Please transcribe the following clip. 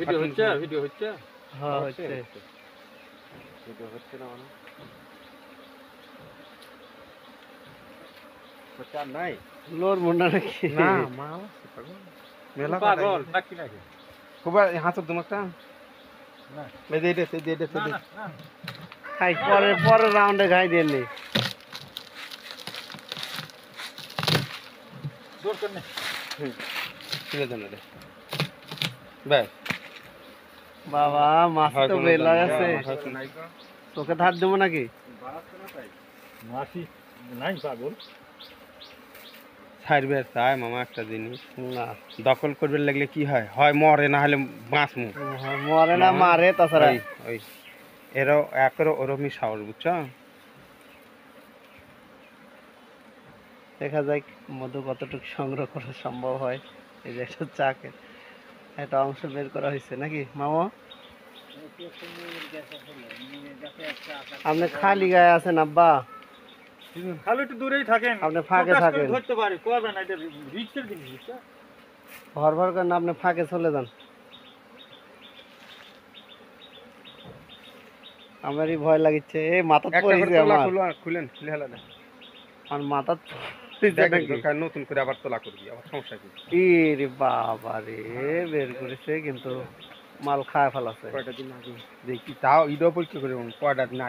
video হচ্ছে হ্যাঁ হচ্ছে ভিডিও হচ্ছে না মানে প্রচার নাই লোর মুন্ডা নাকি না মাল আছে পাগল মেলা পাগল নাকি নাকি খুব হাসব তোমাকটা না এই দে না খাই পরের রাউন্ডে খাই দেননি দূর কর নে ছেড়ে দেন রে বাস বাবা মাছ তো বেলা আছে তোকে ধার দেবো নাকি মাছি নাই পাগল ছাড়বে চাই মামা একটা জিনিস না দখল করবে লাগলে কি হয় হয় মরে না হলে বাঁচ মু মরে না মারে তাছাড়া ওই এরও একেরও ওরমই সাহস বুঝছো দেখা যাক মধু কতটুকু সংগ্রহ করা সম্ভব হয় এই যে একটা চাকের একটা অংশ বের করা হয়েছে নাকি মামা আপনি খালি গায়ে আছেন আব্বা খালি একটু দূরেই থাকেন আপনি ফাঁকে থাকেন ধরতে পারি করবেন এটা রিস্কের জিনিস বুঝছো ভর ভর করেন আপনি ফাঁকে চলে যান আমারই ভয় লাগিচ্ছে এ মাথা পড়েছে আমার খুলেন খুলে হেলা দেন আর মাথা নতুন করে আবার তোলা করবি আবার সমস্যা কি রে বাবা রে বের করেছে কিন্তু মাল খায় ফেলাছে কয়টা দিন আগে দেখি তাও ঈদও পরীক্ষা করে কয়টা দিন আগে